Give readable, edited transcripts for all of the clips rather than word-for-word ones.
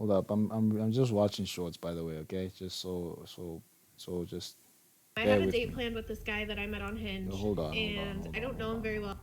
Hold up. I'm just watching shorts, by the way. Okay, just so just I bear had a with date me. planned with this guy that I met on Yo, Hinge, hold on, hold on, and hold I on, don't hold know him on, very hold well. on.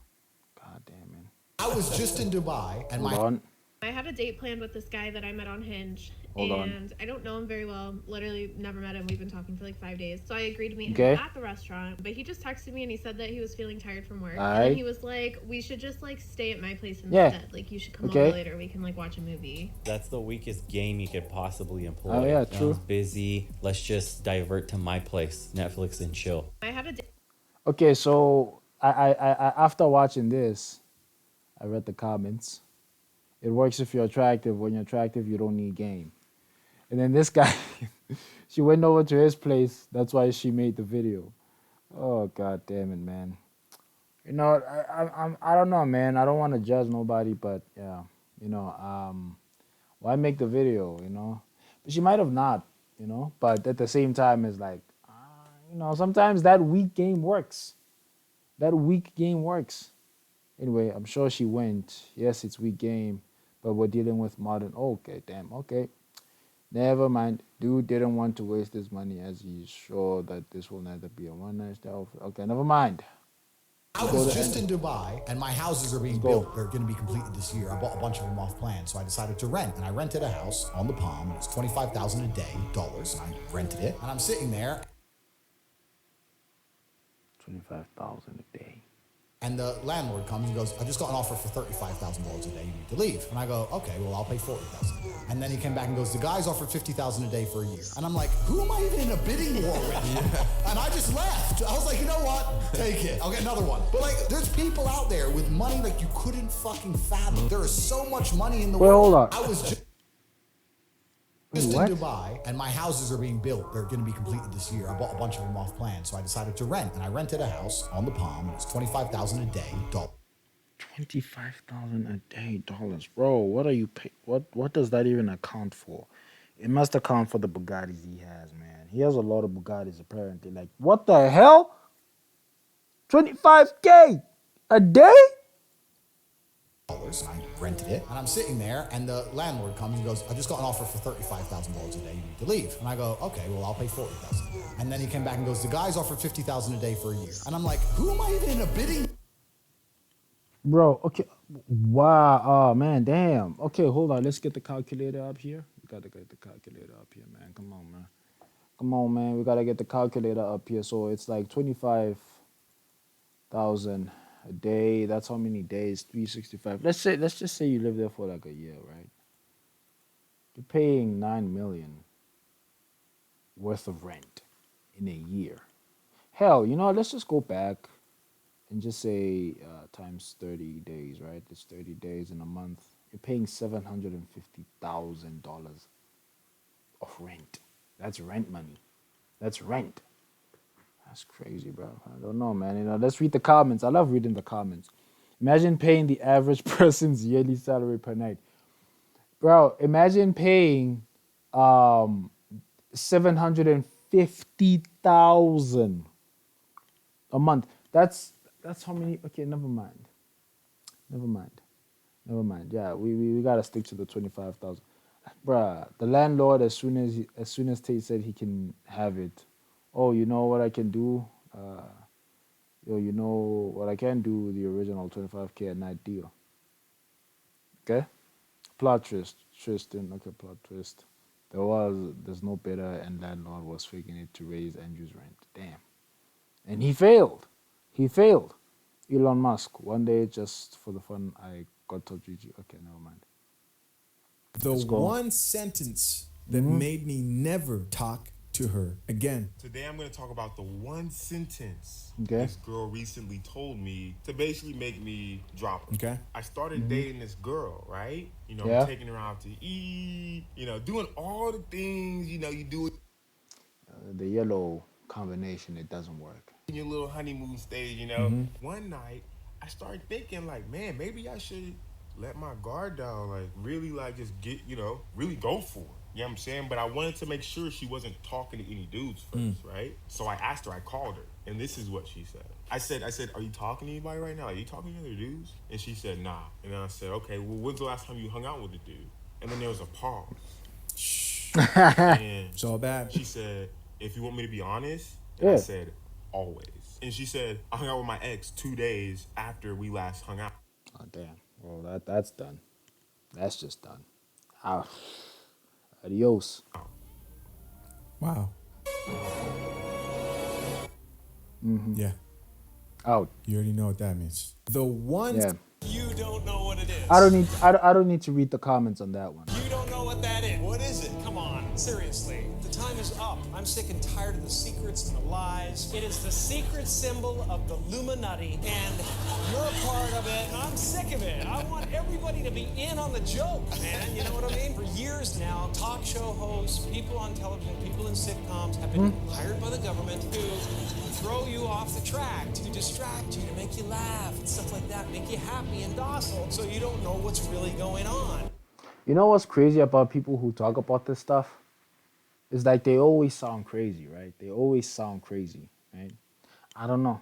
God damn man. I was just in Dubai and Hold on, I had a date planned with this guy that I met on Hinge, hold on. and I don't know him very well. Literally never met him. We've been talking for like 5 days. So I agreed to meet him Okay. at the restaurant, but he just texted me and he said that he was feeling tired from work. All And then right. he was like, we should just like stay at my place Yeah. instead. Like, you should come over Okay. later. We can like watch a movie. That's the weakest game you could possibly employ. Oh yeah, I true. was busy. Let's just divert to my place, Netflix and chill. I had a date. Okay, so I after watching this, I read the comments. It works if you're attractive. When you're attractive, you don't need game. And then this guy, she went over to his place. That's why she made the video. Oh god damn it, man. You know, I don't know, man. I don't want to judge nobody, but yeah, you know, why make the video? You know, but she might have not. You know, but at the same time, it's like, you know, sometimes that weak game works. That weak game works. Anyway, I'm sure she went. Yes, it's weak game, but we're dealing with modern. Okay, damn. Okay, never mind. Dude didn't want to waste his money as he's sure that this will never be a one night stand. Okay, never mind. I was just in Dubai and my houses are being Let's go. built. They're going to be completed this year. I bought a bunch of them off plan, so I decided to rent. And I rented a house on the Palm. And it's $25,000 a day, dollars. And I rented it. And I'm sitting there. 25,000 a day. And the landlord comes and goes, I just got an offer for $35,000 a day. You need to leave. And I go, okay, well, I'll pay $40,000. And then he came back and goes, the guy's offered $50,000 a day for a year. And I'm like, who am I even in a bidding war with? And I just left. I was like, you know what? Take it. I'll get another one. But like, there's people out there with money like you couldn't fucking fathom. There is so much money in the Wait, world. hold on. I was just What? in Dubai, and my houses are being built. They're going to be completed this year. I bought a bunch of them off plan, so I decided to rent. And I rented a house on the Palm. And it's $25,000 a day, dollars. 25,000 a day, dollars, bro. What are you pay? What does that even account for? It must account for the Bugattis he has, man. He has a lot of Bugattis apparently. Like, what the hell? 25K a day? And I rented it, and I'm sitting there, and the landlord comes and goes, I just got an offer for $35,000 a day. You need to leave. And I go, okay, well, I'll pay $40,000. And then he came back and goes, the guy's offered $50,000 a day for a year. And I'm like, who am I even in a bidding? Bro, okay. Wow. Oh man, damn. Okay, hold on. Let's get the calculator up here. We gotta get the calculator up here, man. Come on, man. Come on, man. We gotta get the calculator up here. So it's like 25,000 a day. That's how many days? 365. Let's just say you live there for like a year, right? You're paying 9 million worth of rent in a year. Hell, you know, what, let's just go back and just say times 30 days, right? It's 30 days in a month. You're paying $750,000 of rent. That's rent money. That's rent. That's crazy, bro. I don't know, man. You know, let's read the comments. I love reading the comments. Imagine paying the average person's yearly salary per night. Bro, imagine paying 750,000 a month. That's how many. Okay, never mind. Never mind. Never mind. Yeah, we gotta stick to the 25,000. Bruh, the landlord as soon as Tate said he can have it. Oh, you know what I can do? Yo, you know what I can do with the original 25K a night deal. Okay? Plot twist. Tristan, okay, plot twist. There's no bidder and landlord was faking it to raise Andrew's rent. Damn. And he failed. He failed. Elon Musk. One day, just for the fun, I got to Gigi. Okay, never mind. The Let's go. one sentence that made me never talk to her again. Today I'm going to talk about the one sentence Okay. this girl recently told me to basically make me drop her. Okay. I started dating this girl, right? You know, Yeah. I'm taking her out to eat, you know, doing all the things, you know, you do The yellow combination, it doesn't work. in your little honeymoon stage, you know. One night, I started thinking, like, man, maybe I should let my guard down, like, really, like, just get, you know, really go for it. You know what I'm saying? But I wanted to make sure she wasn't talking to any dudes first, right? So I asked her, I called her, and this is what she said. I said, are you talking to anybody right now? Are you talking to other dudes? And she said, nah. And then I said, okay, well, when's the last time you hung out with a dude? And then there was a pause. And So bad. she said, if you want me to be honest, and Yeah. I said, always. And she said, I hung out with my ex 2 days after we last hung out. Oh damn. Well, that's done. That's just done. Ah, adios. Wow. Yeah, Out. you already know what that means. The one. Yeah. You don't know what it is. I don't need to read the comments on that one. You don't know what that is. What is it? Come on, seriously. The time is up. I'm sick and tired of the secrets and the lies. It is the secret symbol of the Illuminati, and you're a part of it. I'm sick of it. I want everybody to be in on the joke, man. You know what I mean? For years now, talk show hosts, people on television, people in sitcoms have been hired by the government to throw you off the track, to distract you, to make you laugh and stuff like that, make you happy and docile, so you don't know what's really going on. You know what's crazy about people who talk about this stuff? Is like they always sound crazy, right? They always sound crazy, right? I don't know.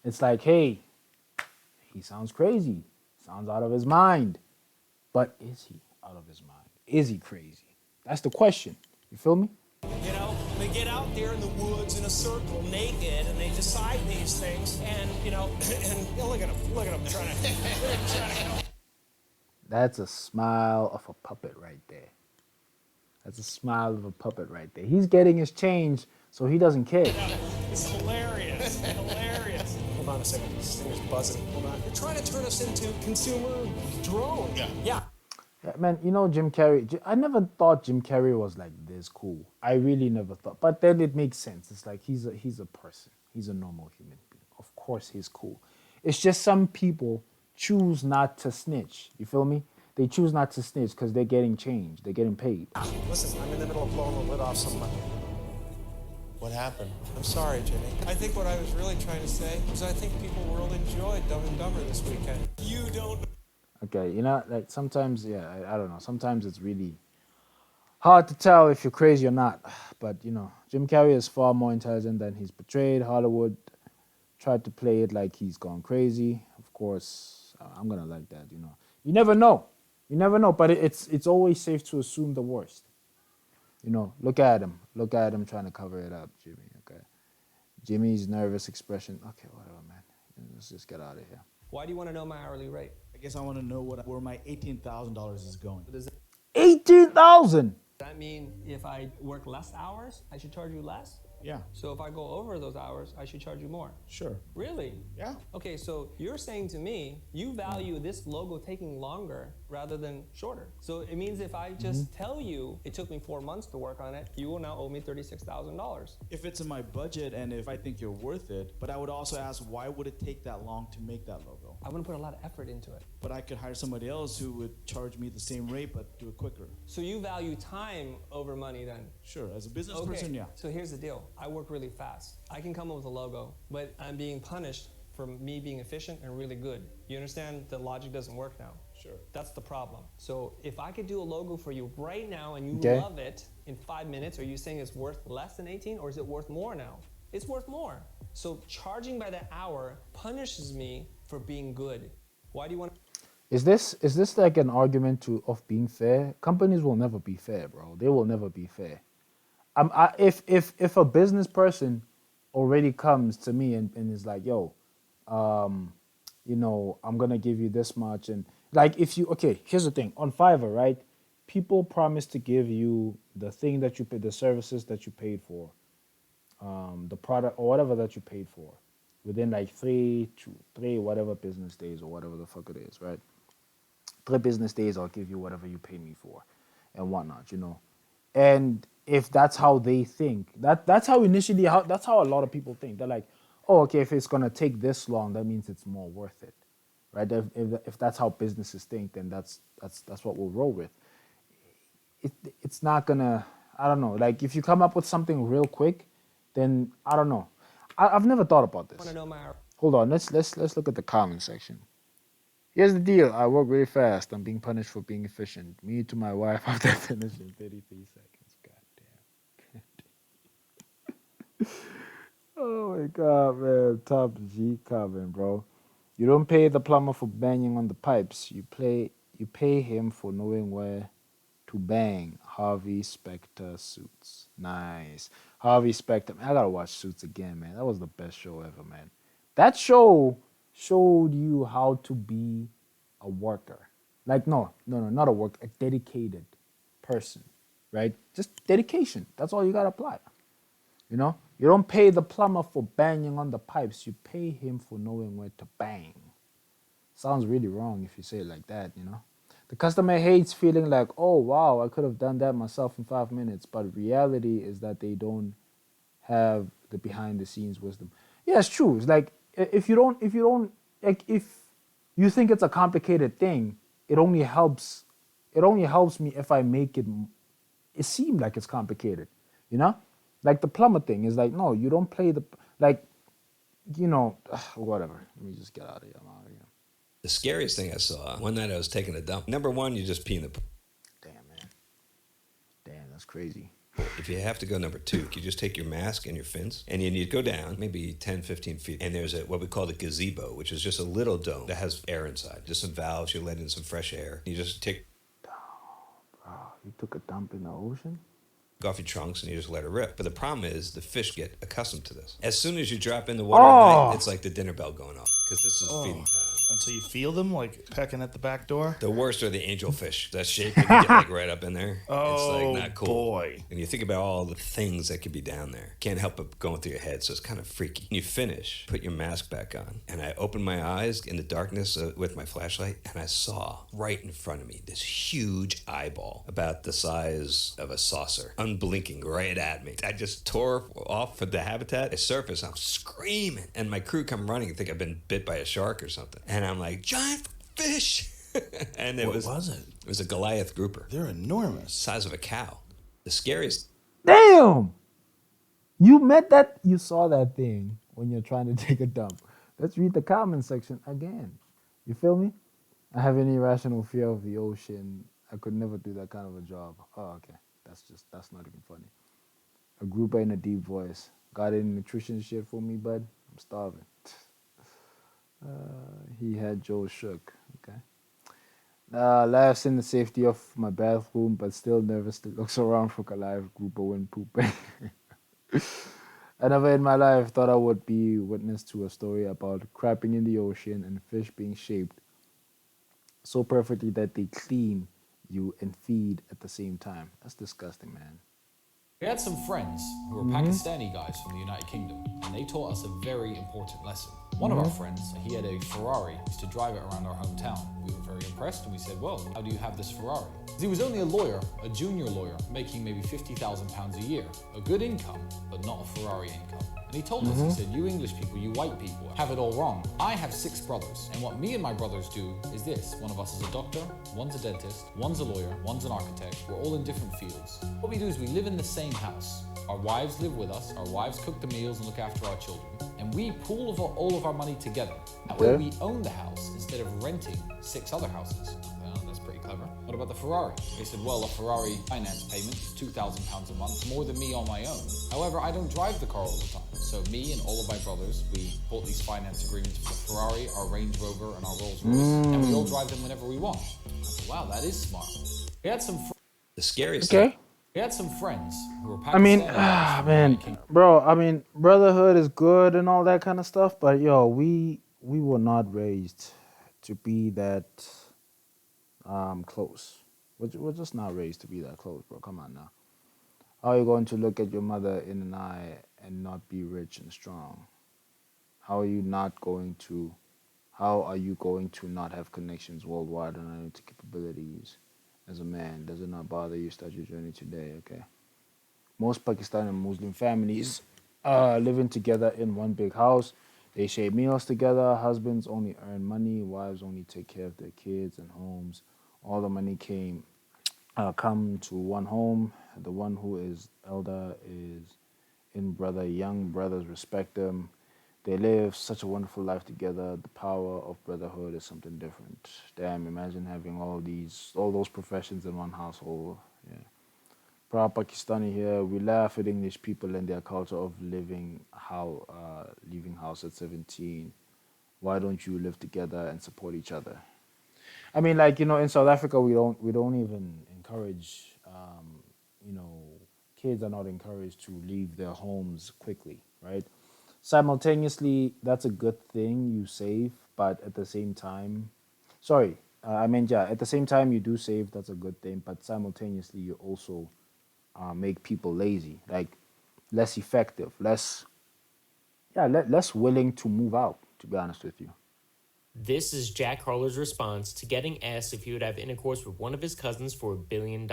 It's like, hey, he sounds crazy. Sounds out of his mind. But is he out of his mind? Is he crazy? That's the question. You feel me? You know, they get out there in the woods in a circle naked and they decide these things and, you know, and look at them trying to. That's a smile of a puppet right there. That's a smile of a puppet right there. He's getting his change, so he doesn't care. It's hilarious. Hilarious. Hold on a second. This thing is buzzing. Hold on. You're trying to turn us into consumer drone. Yeah. Yeah, man, you know Jim Carrey. I never thought Jim Carrey was like this cool. I really never thought. But then it makes sense. It's like he's a person. He's a normal human being. Of course he's cool. It's just some people choose not to snitch. You feel me? They choose not to snitch because they're getting changed. They're getting paid. Listen, I'm in the middle of blowing the lid off somebody. What happened? I'm sorry, Jimmy. I think what I was really trying to say is I think people will enjoy Dumb and Dumber this weekend. You don't. Okay, you know, like sometimes, yeah, I don't know. Sometimes it's really hard to tell if you're crazy or not. But, you know, Jim Carrey is far more intelligent than he's portrayed. Hollywood tried to play it like he's gone crazy. Of course, I'm going to like that, you know. You never know. You never know, but it's always safe to assume the worst. You know, look at him. Look at him trying to cover it up, Jimmy, okay? Jimmy's nervous expression. Okay, whatever, man. Let's just get out of here. Why do you want to know my hourly rate? I guess I want to know where my $18,000 is going. Does 18,000. that mean if I work less hours, I should charge you less? Yeah, So if I go over those hours, I should charge you more? sure. Really? Yeah. Okay, so you're saying to me, you value this logo taking longer rather than shorter. So it means if I just tell you it took me 4 months to work on it, you will now owe me $36,000. If it's in my budget and if I think you're worth it, but I would also ask, why would it take that long to make that logo? I wouldn't put a lot of effort into it. But I could hire somebody else who would charge me the same rate but do it quicker. So you value time over money then? Sure, as a business person, yeah. So here's the deal. I work really fast. I can come up with a logo, but I'm being punished for me being efficient and really good. You understand the logic doesn't work now? Sure. That's the problem. So if I could do a logo for you right now and you Okay. love it in 5 minutes, are you saying it's worth less than 18 or is it worth more now? It's worth more. So charging by the hour punishes me for being good. Why do you want to? Is this like an argument of being fair? Companies will never be fair, bro. They will never be fair. If a business person already comes to me and is like, yo, you know, I'm gonna give you this much, and like here's the thing on Fiverr, right? People promise to give you the thing that you paid, the services that you paid for, the product or whatever that you paid for, within like three whatever business days or whatever the fuck it is, right? 3 business days, I'll give you whatever you paid me for, and whatnot, you know. And if that's how they think, that's how a lot of people think. They're like, oh, okay, if it's gonna take this long, that means it's more worth it, right? If that's how businesses think, then that's what we'll roll with. It's not gonna. I don't know. Like if you come up with something real quick, then I don't know. I've never thought about this. Want to know my? Hold on, let's look at the comment section. Here's the deal. I work really fast. I'm being punished for being efficient. Me to my wife after finishing 33 seconds. God damn. Oh my god, man. Top G comment, bro. You don't pay the plumber for banging on the pipes. You pay him for knowing where to bang. Harvey Specter Suits. Nice. Harvey Specter. Man, I gotta watch Suits again, man. That was the best show ever, man. That show showed you how to be a worker. Like, no, not a worker, a dedicated person, right? Just dedication. That's all you gotta apply. You know? You don't pay the plumber for banging on the pipes. You pay him for knowing where to bang. Sounds really wrong if you say it like that, you know? The customer hates feeling like, oh, wow, I could have done that myself in 5 minutes. But reality is that they don't have the behind the scenes wisdom. Yeah, it's true. It's like, if you think it's a complicated thing, it only helps me if I make it seem like it's complicated, you know? Like the plumber thing is like, no, you don't play like, whatever. Let me just get out of here. I'm out of here. The scariest thing I saw, one night I was taking a dump. Number one, you just pee in the pool. Damn, man. Damn, that's crazy. If you have to go number two, you just take your mask and your fins, and you go down maybe 10, 15 feet, and there's what we call the gazebo, which is just a little dome that has air inside. Just some valves, you let in some fresh air. You just take You took a dump in the ocean? off your trunks and you just let it rip. But the problem is the fish get accustomed to this. As soon as you drop in the water at night, it's like the dinner bell going off because this is feeding time. And so you feel them like pecking at the back door? The worst are the angelfish. That shape that you get like right up in there. Oh, it's like not cool. Boy. And you think about all the things that could be down there. Can't help but going through your head, so it's kind of freaky. When you finish, put your mask back on. And I opened my eyes in the darkness with my flashlight, and I saw right in front of me this huge eyeball about the size of a saucer, unblinking right at me. I just tore off of the habitat. It surfaced. I'm screaming. And my crew come running and think I've been bit by a shark or something. And I'm like, giant fish. And What was it? It was a Goliath grouper. They're enormous. Size of a cow. The scariest. Damn! You saw that thing when you're trying to take a dump. Let's read the comment section again. You feel me? I have an irrational fear of the ocean. I could never do that kind of a job. Oh, okay. That's not even funny. A grouper in a deep voice. Got any nutrition shit for me, bud? I'm starving. He had Joe shook. Okay. Laughs in the safety of my bathroom, but still nervously looks around for Goliath grouper when pooping. I never in my life thought I would be witness to a story about crapping in the ocean and fish being shaped so perfectly that they clean you and feed at the same time. That's disgusting, man. We had some friends who were Pakistani guys from the United Kingdom, and they taught us a very important lesson. One of our friends, he had a Ferrari, used to drive it around our hometown. We were very impressed, and we said, well, how do you have this Ferrari? He was only a lawyer, a junior lawyer, making maybe £50,000 a year. A good income, but not a Ferrari income. And he told us, he said, you English people, you white people, have it all wrong. I have 6 brothers, and what me and my brothers do is this. One of us is a doctor, one's a dentist, one's a lawyer, one's an architect. We're all in different fields. What we do is we live in the same house. Our wives live with us, our wives cook the meals and look after our children. And we pool all of our money together. That way we own the house instead of renting 6 other houses. Well, that's pretty clever. What about the Ferrari? They said, well, a Ferrari finance payment is £2,000 a month, more than me on my own. However, I don't drive the car all the time. So me and all of my brothers, we bought these finance agreements for the Ferrari, our Range Rover, and our Rolls Royce. And we all drive them whenever we want. I said, wow, that is smart. We had some... The scariest Okay. thing. We had some friends who were Pakistani. I mean, bro, I mean, brotherhood is good and all that kind of stuff, but yo, we were not raised to be that close. We're just not raised to be that close, bro. Come on now. How are you going to look at your mother in an eye and not be rich and strong? How are you going to not have connections worldwide and analytic capabilities? As a man, does it not bother you? Start your journey today, okay? Most Pakistani Muslim families living together in one big house. They share meals together. Husbands only earn money. Wives only take care of their kids and homes. All the money come to one home. The one who is elder is in brother. Young brothers respect them. They live such a wonderful life together. The power of brotherhood is something different. Damn, imagine having all those professions in one household. Yeah. Proud Pakistani here. We laugh at English people and their culture of leaving house at 17. Why don't you live together and support each other? I mean, like, in South Africa, we don't even encourage kids are not encouraged to leave their homes quickly, right? Simultaneously, that's a good thing you save, but at the same time, sorry, I mean, yeah, at the same time you do save, that's a good thing, but simultaneously you also make people lazy, like less effective, less willing to move out, to be honest with you. This is Jack Harler's response to getting asked if he would have intercourse with one of his cousins for $1 billion.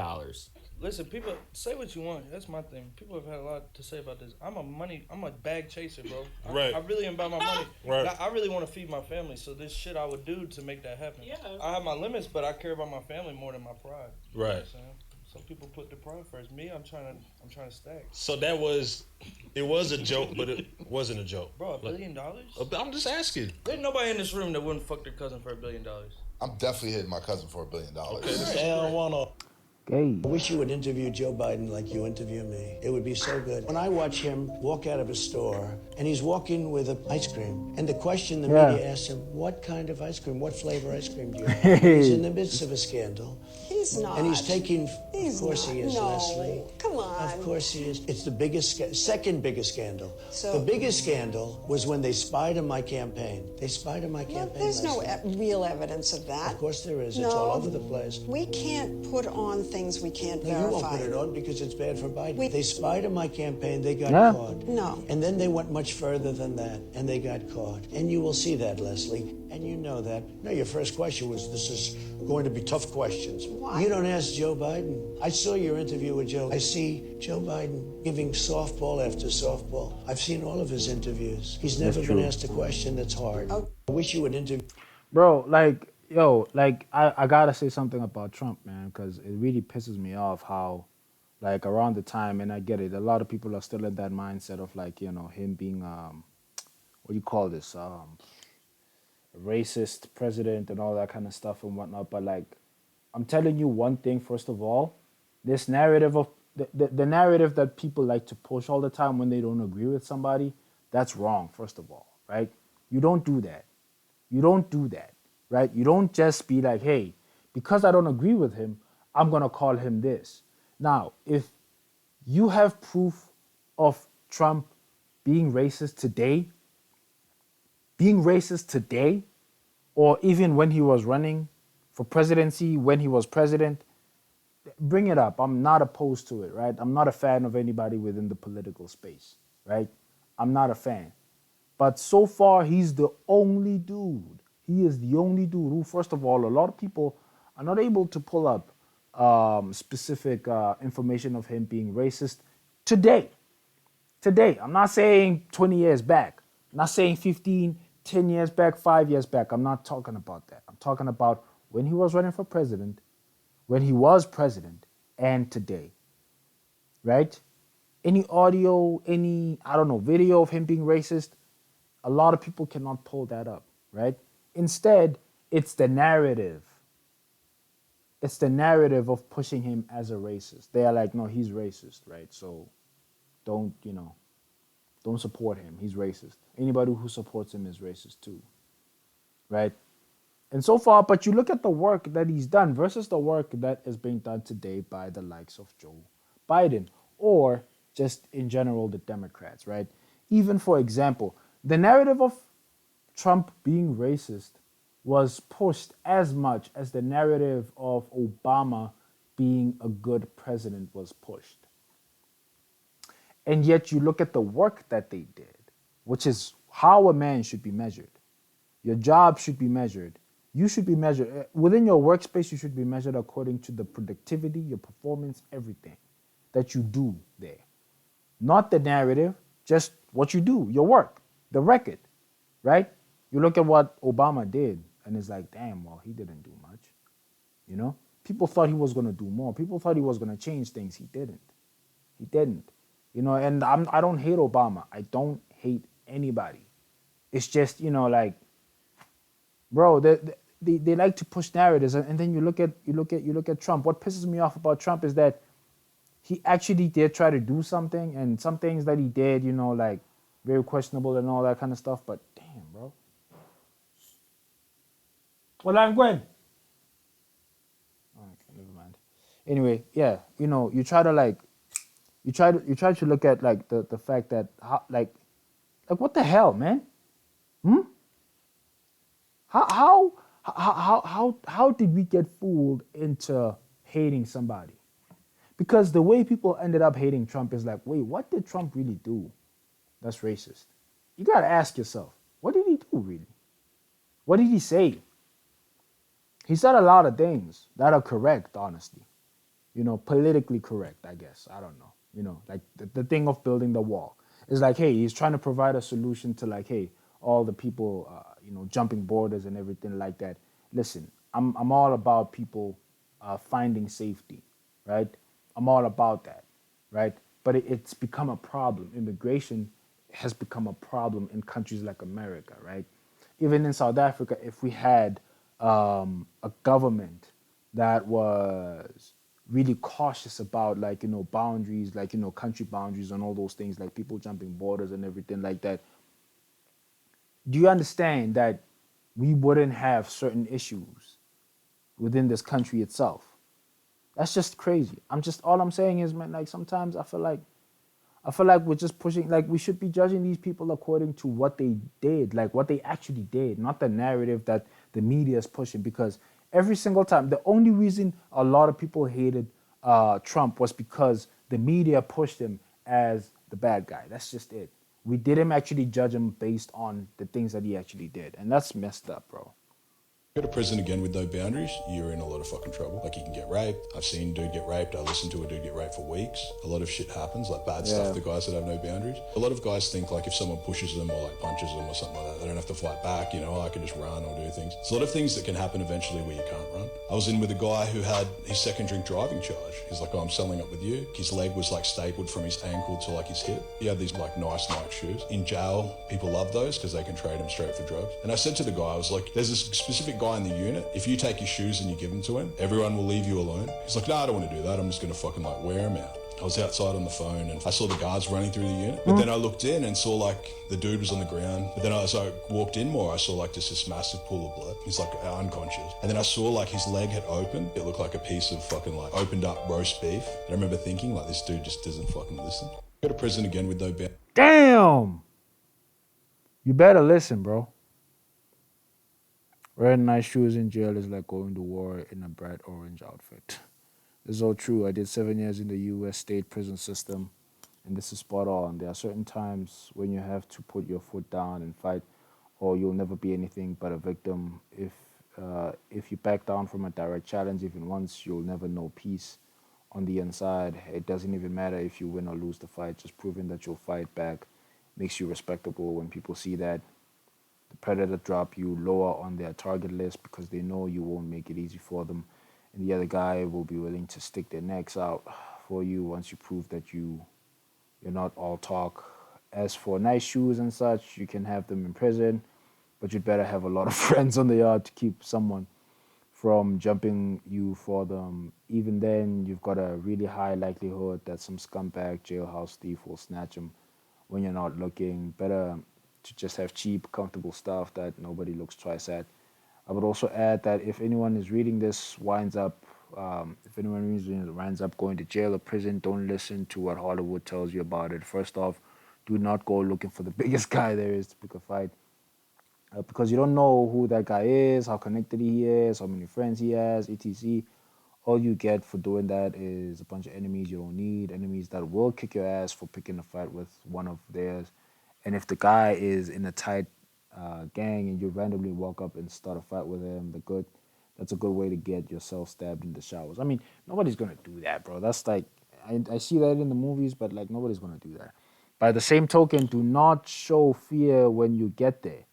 Listen, people say what you want. That's my thing. People have had a lot to say about this. I'm a bag chaser, bro. Right. I really am about my money. Right. I really want to feed my family, so this shit I would do to make that happen. Yeah. I have my limits, but I care about my family more than my pride. You know Right. what I'm saying? Some people put their pride first. Me, I'm trying to stack. So it was a joke, but it wasn't a joke. Bro, $1 billion? I'm just asking. There's nobody in this room that wouldn't fuck their cousin for $1 billion. I'm definitely hitting my cousin for $1 billion. Okay, I don't wanna. Okay. I wish you would interview Joe Biden like you interview me. It would be so good. When I watch him walk out of a store and he's walking with an ice cream, and the question the media asks him, what kind of ice cream, what flavor ice cream do you have? He's in the midst of a scandal. He's not. And he's taking, He's of course not. he is, No. Leslie. Come on. Of course he is. It's the biggest, second biggest scandal. So- the biggest scandal was when they spied on my campaign. They spied on my Well, campaign. there's no Leslie. real evidence of that. Of course there is. It's No. all over the place. We can't put on things we can't No, you verify. won't put it on because it's bad for Biden. We- They spied on my campaign. They got Yeah. caught. No. And then they went much further than that, and they got caught. And you will see that, Leslie. And you know that. No, your first question was, this is going to be tough questions. Why? You don't ask Joe Biden. I saw your interview with Joe. I see Joe Biden giving softball after softball. I've seen all of his interviews. He's never That's been true. asked a question that's hard. Oh. I wish you would interview. Bro, I gotta say something about Trump, man, because it really pisses me off how, like, around the time, and I get it, a lot of people are still in that mindset of, like, him being, what do you call this, a racist president and all that kind of stuff and whatnot. But, like, I'm telling you one thing, first of all, this narrative of, the narrative that people like to push all the time when they don't agree with somebody, that's wrong, first of all, right? You don't do that. You don't do that, right? You don't just be like, hey, because I don't agree with him, I'm going to call him this. Now, if you have proof of Trump being racist today, or even when he was running for presidency, when he was president, bring it up. I'm not opposed to it, right? I'm not a fan of anybody within the political space, right? I'm not a fan. But so far, he's the only dude. He is the only dude who, first of all, a lot of people are not able to pull up specific information of him being racist today. Today. I'm not saying 20 years back. I'm not saying 15, 10 years back, 5 years back. I'm not talking about that. I'm talking about when he was running for president, when he was president, and today. Right? Any audio, any, video of him being racist, a lot of people cannot pull that up, right? Instead, it's the narrative. It's the narrative of pushing him as a racist. They are like, no, he's racist, right? So don't support him. He's racist. Anybody who supports him is racist too, right? And so far, but you look at the work that he's done versus the work that is being done today by the likes of Joe Biden or just in general the Democrats, right? Even, for example, the narrative of Trump being racist was pushed as much as the narrative of Obama being a good president was pushed. And yet you look at the work that they did, which is how a man should be measured. Your job should be measured. You should be measured. Within your workspace, you should be measured according to the productivity, your performance, everything that you do there. Not the narrative, just what you do, your work, the record, right? You look at what Obama did, and it's like, damn, well, he didn't do much. People thought he was going to do more. People thought he was going to change things. He didn't. He didn't. And I don't hate Obama. I don't hate anybody. It's just, bro, they like to push narratives, and then you look at Trump. What pisses me off about Trump is that he actually did try to do something, and some things that he did, very questionable and all that kind of stuff. But damn, bro. Well, I'm going. Okay, never mind. Anyway, yeah, you try to like you try to look at like the fact that like what the hell, man? Hmm? How how did we get fooled into hating somebody? Because the way people ended up hating Trump is like, wait, what did Trump really do that's racist? You gotta ask yourself, what did he do really? What did he say? He said a lot of things that are correct, honestly. Politically correct, I guess. I don't know. Like the thing of building the wall. It's like, hey, he's trying to provide a solution to like, hey, all the people, jumping borders and everything like that. Listen, I'm all about people finding safety, right? I'm all about that, right? But it's become a problem. Immigration has become a problem in countries like America, right? Even in South Africa, if we had a government that was really cautious about like boundaries, like country boundaries and all those things, like people jumping borders and everything like that, do you understand that we wouldn't have certain issues within this country itself? That's just crazy. All I'm saying is, man, like sometimes I feel like we're just pushing, like we should be judging these people according to what they did, like what they actually did, not the narrative that the media is pushing. Because every single time, the only reason a lot of people hated Trump was because the media pushed him as the bad guy. That's just it. We didn't actually judge him based on the things that he actually did. And that's messed up, bro. Go to prison again with no boundaries, you're in a lot of fucking trouble. Like, you can get raped. I've seen dude get raped. I listened to a dude get raped for weeks. A lot of shit happens, like bad stuff to guys that have no boundaries. A lot of guys think like if someone pushes them or like punches them or something like that, they don't have to fight back, I can just run or do things. There's a lot of things that can happen eventually where you can't run. I was in with a guy who had his second drink driving charge. He's like, oh, I'm selling up with you. His leg was like stapled from his ankle to like his hip. He had these like nice Nike shoes. In jail, people love those because they can trade them straight for drugs. And I said to the guy, I was like, there's this specific guy in the unit. If you take your shoes and you give them to him, everyone will leave you alone. He's like, no, I don't want to do that. I'm just going to fucking like wear them out. I was outside on the phone and I saw the guards running through the unit. But then I looked in and saw like the dude was on the ground. But then as I walked in more, I saw like just this massive pool of blood. He's like unconscious. And then I saw like his leg had opened. It looked like a piece of fucking like opened up roast beef. And I remember thinking like, this dude just doesn't fucking listen. Go to prison again with no bail. Damn! You better listen, bro. Wearing nice shoes in jail is like going to war in a bright orange outfit. This is all true. I did 7 years in the U.S. state prison system, and this is spot on. There are certain times when you have to put your foot down and fight, or you'll never be anything but a victim. If you back down from a direct challenge even once, you'll never know peace on the inside. It doesn't even matter if you win or lose the fight. Just proving that you'll fight back makes you respectable. When people see that, the predator drop you lower on their target list because they know you won't make it easy for them, and the other guy will be willing to stick their necks out for you once you prove that you're not all talk. As for nice shoes and such, you can have them in prison, but you'd better have a lot of friends on the yard to keep someone from jumping you for them. Even then, you've got a really high likelihood that some scumbag jailhouse thief will snatch them when you're not looking. Better to just have cheap, comfortable stuff that nobody looks twice at. I would also add that if anyone is reading this winds up, if anyone winds up going to jail or prison, don't listen to what Hollywood tells you about it. First off, do not go looking for the biggest guy there is to pick a fight, because you don't know who that guy is, how connected he is, how many friends he has, etc. All you get for doing that is a bunch of enemies you don't need, enemies that will kick your ass for picking a fight with one of theirs. And if the guy is in a tight gang and you randomly walk up and start a fight with him, that's a good way to get yourself stabbed in the showers. I mean, nobody's gonna do that, bro. That's like, I see that in the movies, but like nobody's gonna do that. By the same token, do not show fear when you get there.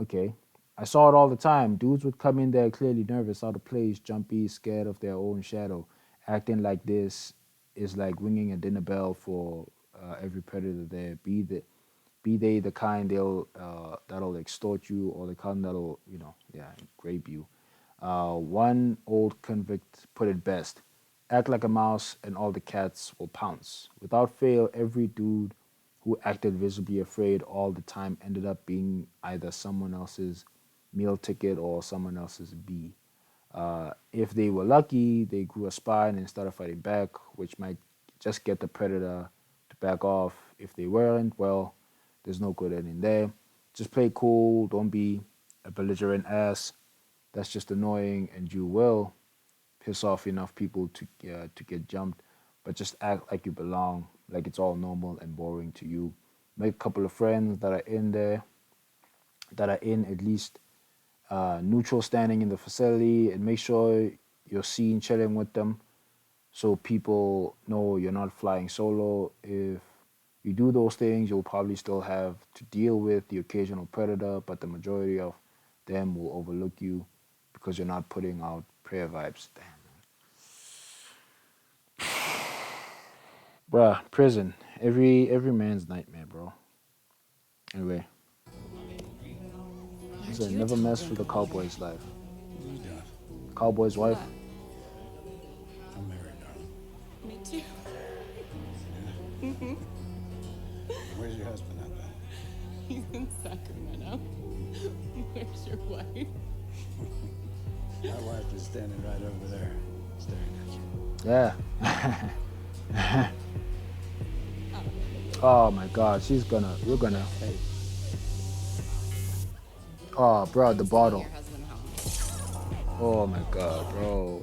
Okay, I saw it all the time. Dudes would come in there clearly nervous, out of place, jumpy, scared of their own shadow. Acting like this is like ringing a dinner bell for every predator there. Be they the kind that'll extort you, or the kind that'll grape you. One old convict put it best: act like a mouse, and all the cats will pounce. Without fail, every dude who acted visibly afraid all the time ended up being either someone else's meal ticket or someone else's bee. If they were lucky, they grew a spine and started fighting back, which might just get the predator to back off. If they weren't, well, there's no good ending there. Just play cool. Don't be a belligerent ass. That's just annoying, and you will piss off enough people to get jumped. But just act like you belong, like it's all normal and boring to you. Make a couple of friends that are in there, that are in at least neutral standing in the facility, and make sure you're seen chilling with them so people know you're not flying solo. If you do those things, you'll probably still have to deal with the occasional predator, but the majority of them will overlook you because you're not putting out prayer vibes. Damn. Bruh, prison. Every man's nightmare, bro. Anyway. Listen, never mess with a cowboy's life. Cowboy's wife. I'm married now. Me too. Where's your husband at then? He's in Sacramento. Where's your wife? My wife is standing right over there, staring at you. Yeah. Oh my God, you're gonna. Oh, bro, the bottle. Oh my God, bro.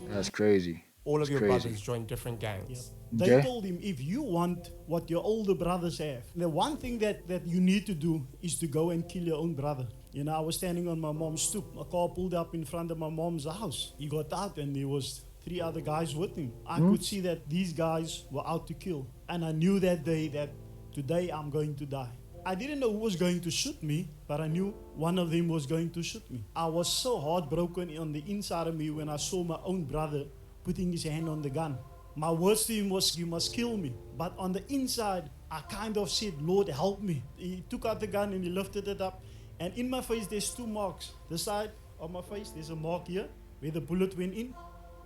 That's crazy. All of That's your crazy. brothers joined different gangs. They Okay. told him, if you want what your older brothers have, the one thing that you need to do is to go and kill your own brother. You know, I was standing on my mom's stoop. A car pulled up in front of my mom's house. He got out and there was 3 other guys with him. I could see that these guys were out to kill. And I knew that day that today I'm going to die. I didn't know who was going to shoot me, but I knew one of them was going to shoot me. I was so heartbroken on the inside of me when I saw my own brother putting his hand on the gun. My words to him was, you must kill me. But on the inside, I kind of said, Lord, help me. He took out the gun and he lifted it up. And in my face, there's 2 marks. This side of my face, there's a mark here where the bullet went in.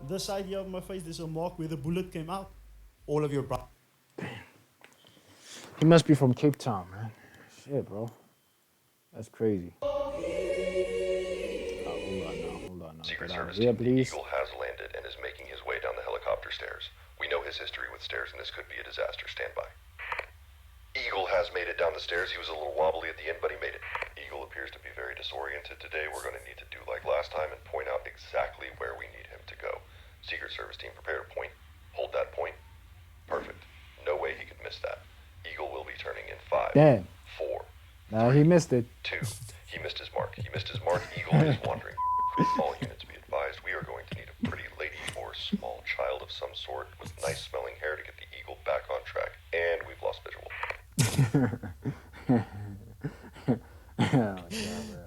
This side here of my face, there's a mark where the bullet came out. All of your brothers. He must be from Cape Town, man. Shit, bro. That's crazy. Hold on now. Secret Get out of Service here, Team please. Eagle has landed and is making his way down the helicopter stairs. We know his history with stairs, and this could be a disaster. Stand by. Eagle has made it down the stairs. He was a little wobbly at the end, but he made it. Eagle appears to be very disoriented today. We're going to need to do like last time and point out exactly where we need him to go. Secret Service Team, prepare to point. Hold that point. Perfect. No way he could miss that. Eagle will be turning in 5, Damn. 4, Nah, he missed it. 2. He missed his mark. He missed his mark. Eagle is wandering. All units be advised, we are going to need a pretty lady or small child of some sort with nice smelling hair to get the Eagle back on track. And we've lost visual.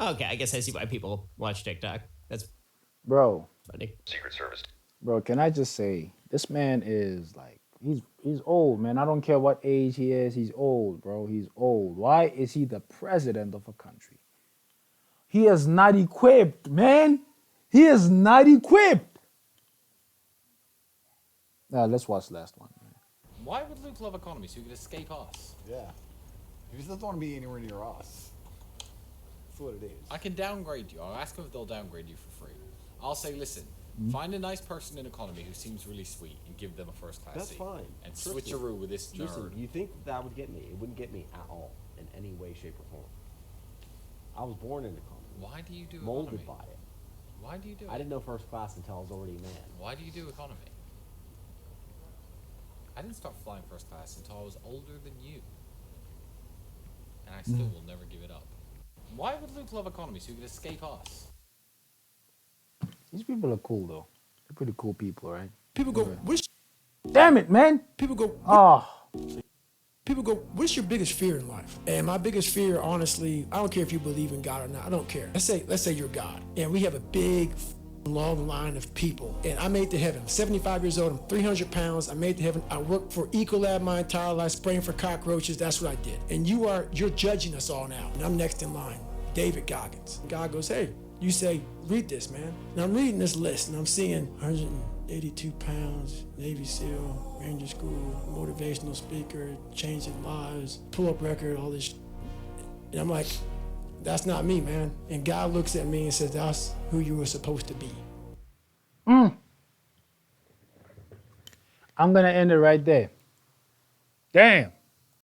Okay, I guess I see why people watch TikTok. That's Bro. funny. Secret Service. Bro, can I just say, this man is like, he's old, man. I don't care what age he is. He's old, bro. He's old. Why is he the president of a country? He is not equipped, man. He is not equipped. Let's watch the last one. Why would Luke love economy? So he could escape us. Yeah. He just doesn't want to be anywhere near us. That's what it is. I can downgrade you. I'll ask them if they'll downgrade you for free. I'll say, listen, find a nice person in economy who seems really sweet and give them a first class That's seat. fine. And Trust me. switcheroo with this nerd. Listen, you think that would get me? It wouldn't get me at all in any way, shape, or form. I was born in economy. Why do you do molded economy? by it. Why do you do it? I didn't know first class until I was already a man. Why do you do economy? I didn't start flying first class until I was older than you. And I still will never give it up. Why would Luke love economy? So he could escape us. These people are cool, though. They're pretty cool people, right? People go, which? Damn it, man. People go, oh. People go, what's your biggest fear in life? And my biggest fear, honestly, I don't care if you believe in God or not. I don't care. Let's say you're God, and we have a big, long line of people, and I made it to heaven. I'm 75 years old. I'm 300 pounds. I made it to heaven. I worked for Ecolab my entire life, spraying for cockroaches. That's what I did. And you're judging us all now, and I'm next in line. David Goggins. God goes, hey, you say, read this, man. And I'm reading this list, and I'm seeing 182 pounds, Navy SEAL, Ranger School, motivational speaker, changing lives, pull-up record, all this. And I'm like, that's not me, man. And God looks at me and says, that's who you were supposed to be. I'm gonna end it right there. Damn.